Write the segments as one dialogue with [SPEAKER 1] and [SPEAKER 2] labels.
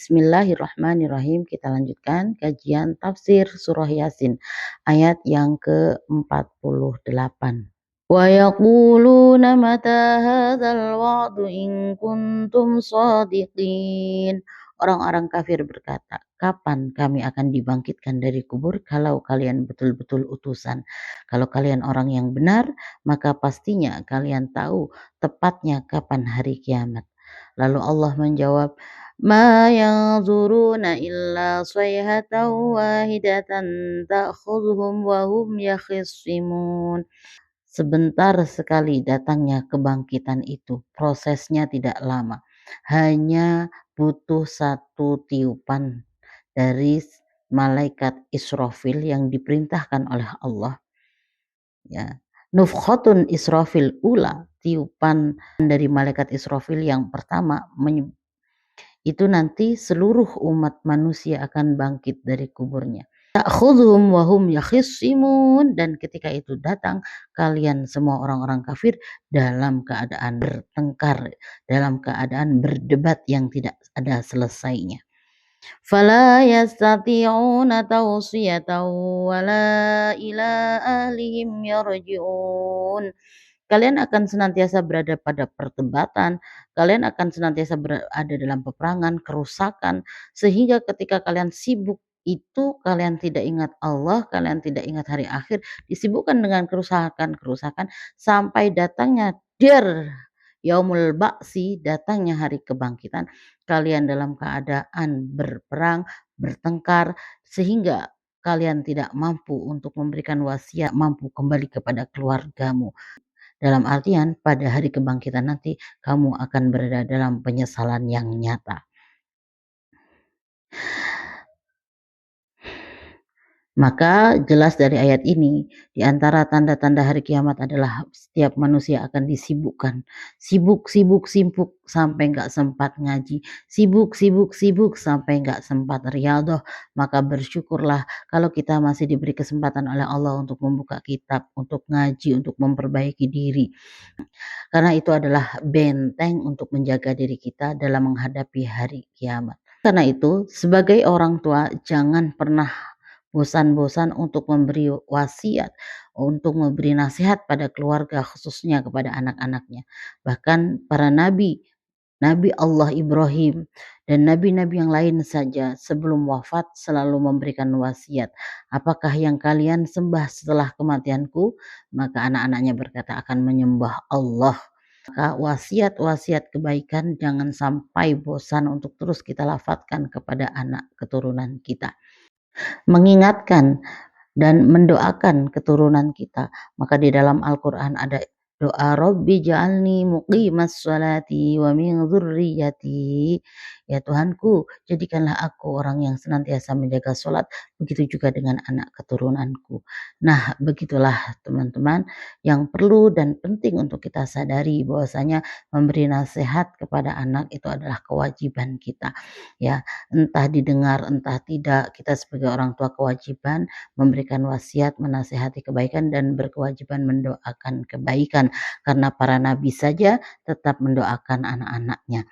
[SPEAKER 1] Bismillahirrahmanirrahim. Kita lanjutkan kajian tafsir surah Yasin ayat yang ke-48. Wa yaquluna mata hadzal wa'du in kuntum shadiqin. Orang-orang kafir berkata, kapan kami akan dibangkitkan dari kubur kalau kalian betul-betul utusan? Kalau kalian orang yang benar, maka pastinya kalian tahu tepatnya kapan hari kiamat. Lalu Allah menjawab, ma yanzuruna illa sayhatan wahidatan ta'khudhuhum wa hum yakhisimun. Sebentar sekali datangnya kebangkitan itu, prosesnya tidak lama. Hanya butuh satu tiupan dari malaikat Israfil yang diperintahkan oleh Allah. Ya. Nufkhatun Israfil ula, tiupan dari malaikat Israfil yang pertama itu nanti seluruh umat manusia akan bangkit dari kuburnya. Ta'khudhuhum wa hum yakhisimun, dan ketika itu datang kalian semua orang-orang kafir dalam keadaan bertengkar, dalam keadaan berdebat yang tidak ada selesainya. Fala yastati'una tawsiyatan wala ila ahlihim yarji'un. Kalian akan senantiasa berada pada perdebatan, kalian akan senantiasa berada dalam peperangan, kerusakan, sehingga ketika kalian sibuk itu kalian tidak ingat Allah, kalian tidak ingat hari akhir, disibukkan dengan kerusakan-kerusakan sampai datangnya yaumul ba'si, datangnya hari kebangkitan, kalian dalam keadaan berperang, bertengkar, sehingga kalian tidak mampu untuk memberikan wasiat, mampu kembali kepada keluargamu. Dalam artian pada hari kebangkitan nanti kamu akan berada dalam penyesalan yang nyata. Maka jelas dari ayat ini, di antara tanda-tanda hari kiamat adalah setiap manusia akan disibukkan. Sibuk sampai nggak sempat ngaji. Sibuk sampai nggak sempat riyadhah. Maka bersyukurlah kalau kita masih diberi kesempatan oleh Allah untuk membuka kitab, untuk ngaji, untuk memperbaiki diri. Karena itu adalah benteng untuk menjaga diri kita dalam menghadapi hari kiamat. Karena itu, sebagai orang tua jangan pernah bosan-bosan untuk memberi wasiat, untuk memberi nasihat pada keluarga, khususnya kepada anak-anaknya. Bahkan para nabi Allah Ibrahim dan nabi-nabi yang lain saja sebelum wafat selalu memberikan wasiat. Apakah yang kalian sembah setelah kematianku? Maka anak-anaknya berkata akan menyembah Allah. Maka wasiat-wasiat kebaikan jangan sampai bosan untuk terus kita lafadzkan kepada anak keturunan kita. Mengingatkan dan mendoakan keturunan kita. Maka di dalam Al-Quran ada doa Rabbi ja'alni muqimas sholati wa min dzurriyyati. Ya Tuhanku, jadikanlah aku orang yang senantiasa menjaga sholat, begitu juga dengan anak keturunanku. Nah, begitulah teman-teman yang perlu dan penting untuk kita sadari bahwasanya memberi nasihat kepada anak itu adalah kewajiban kita. Ya, entah didengar entah tidak, kita sebagai orang tua kewajiban memberikan wasiat, menasihati kebaikan dan berkewajiban mendoakan kebaikan, karena para nabi saja tetap mendoakan anak-anaknya.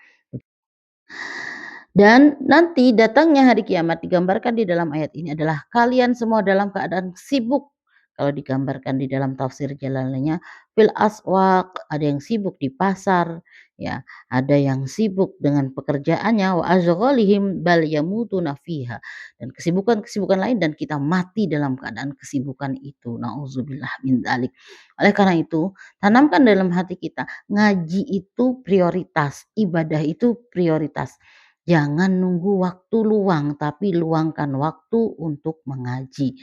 [SPEAKER 1] Dan nanti datangnya hari kiamat digambarkan di dalam ayat ini adalah kalian semua dalam keadaan sibuk. Kalau digambarkan di dalam tafsir Jalalainnya, fil aswaq, ada yang sibuk di pasar, ya, ada yang sibuk dengan pekerjaannya, wa azghalihim bal yamutuna fiha, dan kesibukan-kesibukan lain dan kita mati dalam keadaan kesibukan itu. Nauzubillah min dzalik. Oleh karena itu, tanamkan dalam hati kita, ngaji itu prioritas, ibadah itu prioritas. Jangan nunggu waktu luang, tapi luangkan waktu untuk mengaji.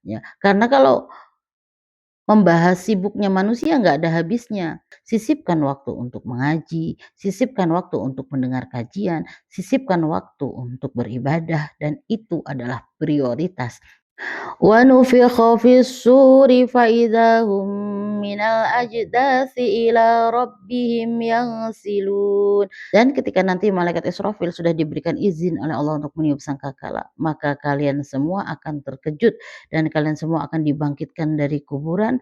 [SPEAKER 1] Ya, karena kalau membahas sibuknya manusia nggak ada habisnya. Sisipkan waktu untuk mengaji, sisipkan waktu untuk mendengar kajian, sisipkan waktu untuk beribadah, dan itu adalah prioritas. Wa nufikha fis-suri fa idza hum minal ajdasi ila rabbihim yansilun. Dan ketika nanti malaikat Israfil sudah diberikan izin oleh Allah untuk meniup sangkakala, maka kalian semua akan terkejut dan kalian semua akan dibangkitkan dari kuburan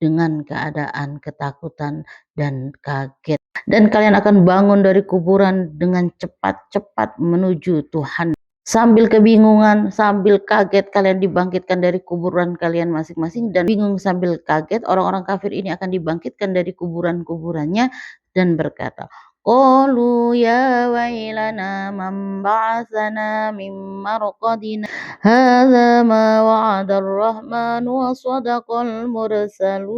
[SPEAKER 1] dengan keadaan ketakutan dan kaget. Dan kalian akan bangun dari kuburan dengan cepat-cepat menuju Tuhan. Sambil kebingungan, sambil kaget kalian dibangkitkan dari kuburan kalian masing-masing, dan bingung sambil kaget orang-orang kafir ini akan dibangkitkan dari kuburan-kuburannya dan berkata, qalu ya wailana man ba'atsana min marqadina hadza ma wa'ada ar-rahman wa sadaqal mursalun.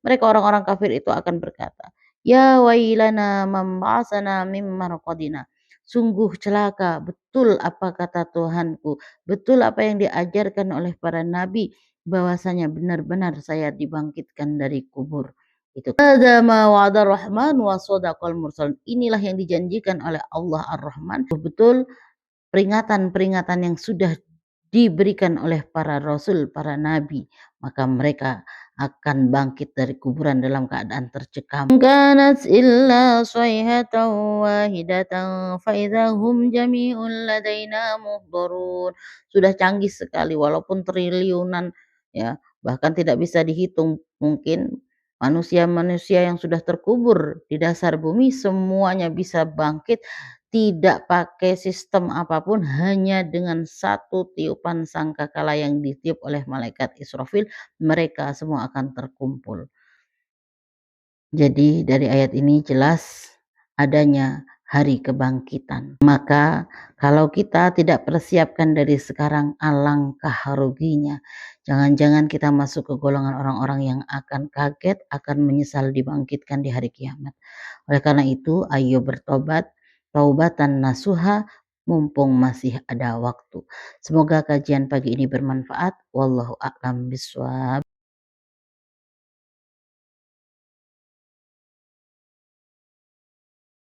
[SPEAKER 1] Mereka orang-orang kafir itu akan berkata, ya wailana man ba'atsana min marqadina. Sungguh celaka, betul apa kata Tuhanku, betul apa yang diajarkan oleh para nabi, bahwasanya benar-benar saya dibangkitkan dari kubur. Itu hadza ma wa'ada rahman wa sadaqal mursalun. Inilah yang dijanjikan oleh Allah Ar-Rahman. Betul peringatan-peringatan yang sudah diberikan oleh para rasul, para nabi, maka mereka akan bangkit dari kuburan dalam keadaan tercekam. Kanat illa sayhatan wahidatan fa idahum jami'un ladaina muhdharun. Sudah canggih sekali walaupun triliunan, ya, bahkan tidak bisa dihitung. Mungkin manusia-manusia yang sudah terkubur di dasar bumi semuanya bisa bangkit, tidak pakai sistem apapun, hanya dengan satu tiupan sangkakala yang ditiup oleh malaikat Israfil, mereka semua akan terkumpul. Jadi dari ayat ini jelas adanya hari kebangkitan. Maka kalau kita tidak persiapkan dari sekarang, alangkah ruginya. Jangan-jangan kita masuk ke golongan orang-orang yang akan kaget, akan menyesal dibangkitkan di hari kiamat. Oleh karena itu, ayo bertobat, taubatan nasuha, mumpung masih ada waktu. Semoga kajian pagi ini bermanfaat. Wallahu a'lam bishawab.